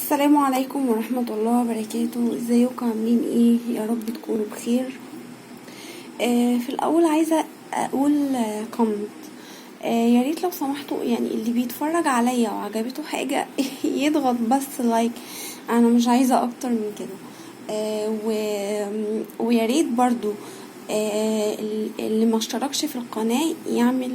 السلام عليكم ورحمة الله وبركاته. ازيكم عاملين ايه؟ يا رب تكونوا بخير. في الاول عايزة اقول كومنت. يا ريت لو سمحتوا يعني اللي بيتفرج عليا وعجبته حاجة يضغط بس لايك. انا مش عايزة اكتر من كده. ويا ريت برضو اللي ما اشتركش في القناة يعمل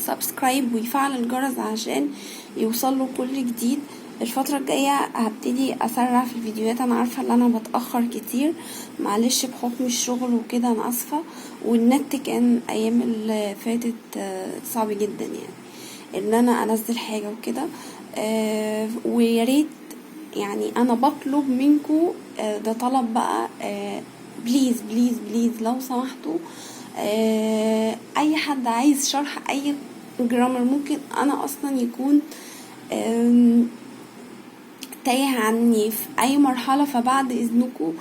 سبسكرايب ويفعل الجرس عشان يوصله كل جديد. الفترة الجاية هبتدي اسرع في الفيديوهات. انا عارفة ان انا بتأخر كتير، معلش بحكم الشغل وكده، انا اسفة. والنت كان ايام اللي فاتت صعب جدا يعني ان انا انزل حاجة وكده. وياريت يعني انا بطلب منكو، ده طلب بقى، بليز بليز بليز لو سمحتوا، اي حد عايز شرح اي جرامر ممكن انا اصلا يكون تايه عني في اي مرحلة، فبعد اذنكم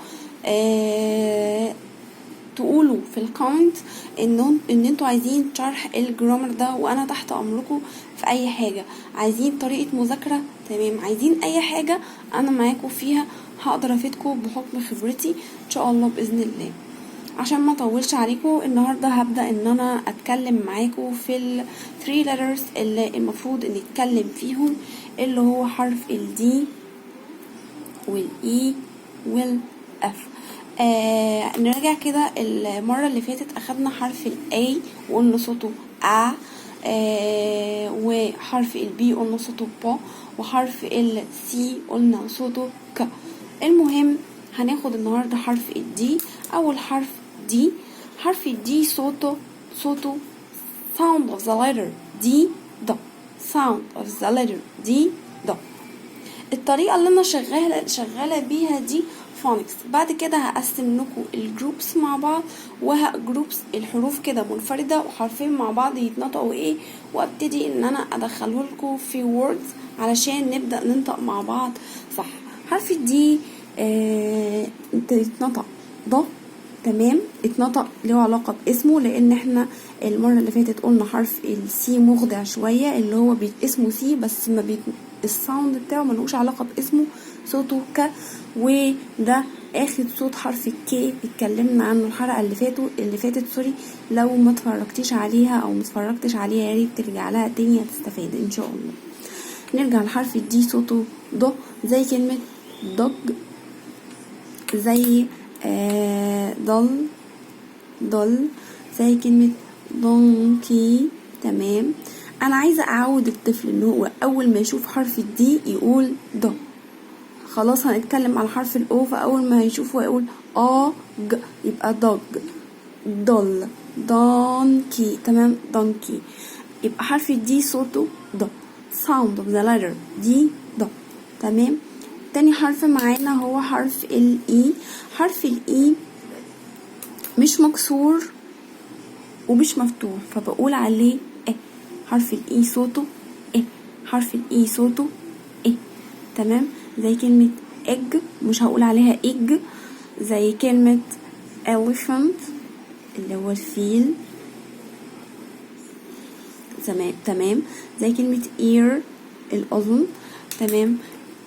تقولوا في الكومنت ان انتوا عايزين شرح الجرامر ده، وانا تحت امركم في اي حاجة. عايزين طريقة مذاكرة، تمام، عايزين اي حاجة انا معاكم فيها، هقدر افيدكم بحكم خبرتي ان شاء الله باذن الله. عشان ما اطولش عليكم النهارده هبدا ان انا اتكلم معاكم في ال 3 letters اللي المفروض نتكلم فيهم، اللي هو حرف ال D والاي والاف. نرجع كده، المره اللي فاتت اخدنا حرف ال A وقلنا صوته A، وحرف ال B قلنا صوته ب، وحرف ال C قلنا صوته ك. المهم هناخد النهارده حرف ال D. اول حرف D، حرف ال D صوته sound of the letter D د، sound of the letter D د. الطريقة اللي انا شغالة بيها دي فونكس. بعد كده هقسم لكم الجروبس مع بعض، جروبس الحروف كده منفردة وحرفين مع بعض يتنطقوا ايه، وابتدي ان انا ادخله لكم في ووردز علشان نبدأ ننطق مع بعض صح. حرف دي يتنطق ض، تمام، اتنطق له علاقة باسمه، لان احنا المرة اللي فاتت قلنا حرف السي مخدع شوية، اللي هو اسمه سي بس ما الساوند بتاعه ملوش علاقة باسمه، صوته ك. وده اخد صوت حرف الكي اتكلمنا عنه الحلقة اللي فاتت سوري. لو ما اتفرجتيش عليها او متفرجتش عليها يا ريت ترجع لها تاني هتستفاد ان شاء الله. نرجع لحرف الدي صوته ض، زي كلمة ضج، زي ضل، زي كلمة دونكي، تمام. انا عايزة اعود الطفل ان هو اول ما يشوف حرف الدي يقول ض. خلاص هنتكلم على حرف الاو، فاول ما يشوفه يقول ج، يبقى ضج، ضل، دونكي، تمام، دونكي. يبقى حرف الدي صوته ض، sound of the letter دي ض، تمام. تاني حرف معانا هو حرف الاي. حرف الاي مش مكسور ومش مفتوح، فبقول عليه ايه. حرف الاي صوته ايه، حرف الاي صوته ايه، تمام. زي كلمة اج مش هقول عليها اج، زي كلمة elephant اللي هو الفيل، تمام. زي كلمة ear الأذن، تمام.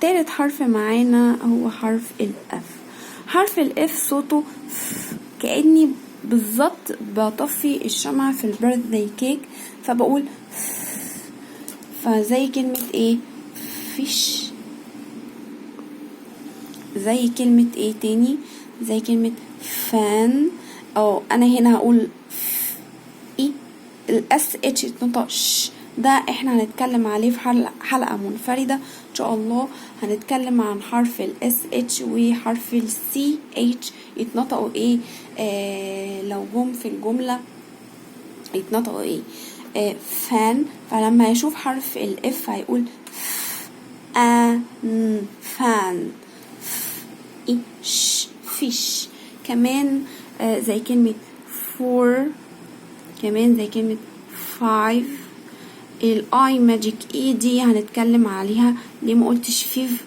تالت حرف معانا هو حرف الاف. حرف الاف صوته كأني بالظبط بطفي الشمعة في البيرثداي كيك، فبقول فزي كلمة ايه، فيش. زي كلمة ايه تاني، زي كلمة فان، او انا هنا هقول ايه، الاس اتش اتنطق ش. ده احنا هنتكلم عليه في حلقة منفردة ان شاء الله. هنتكلم عن حرف الاس اتش وحرف السي اتش يتنطقوا ايه، لو جم في الجملة يتنطقوا ايه. فان، فلما يشوف حرف الاف هيقول فان. فيش كمان، زي كلمة فور، كمان زي كلمة فايف. الاي ماجيك اي دي هنتكلم عليها ليه ما قلتش فيف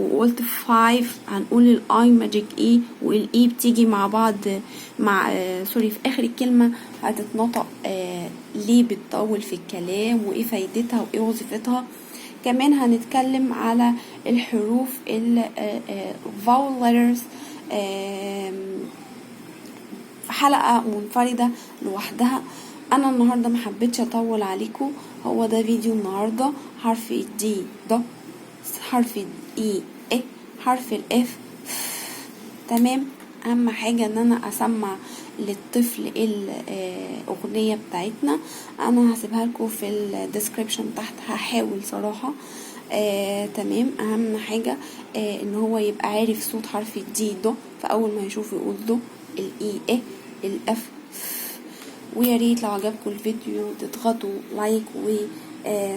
وقلت فايف. هنقول الاي ماجيك اي والاي بتيجي مع بعض مع سوري في اخر الكلمة هتتنطق. ليه بتطول في الكلام وايه فايدتها وايه وظيفتها. كمان هنتكلم على الحروف vowel letters في حلقة منفردة لوحدها. انا النهاردة محبتش اطول عليكم، هو ده فيديو النهاردة. حرف الدي ده، حرف الاي ايه، حرف الاف تمام. اهم حاجة ان انا اسمع للطفل الاغنية بتاعتنا. انا هسيبها لكم في الديسكريبشن تحت، هحاول صراحة تمام. اهم حاجة ان هو يبقى عارف صوت حرف الدي ده، فاول ما يشوف يقول ده، الاي ايه، الاف. ويا ريت لو عجبكم الفيديو تضغطوا لايك و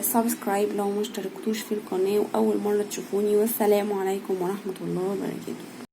سبسكرايب لو مشتركتوش في القناة واول مرة تشوفوني. والسلام عليكم ورحمة الله وبركاته.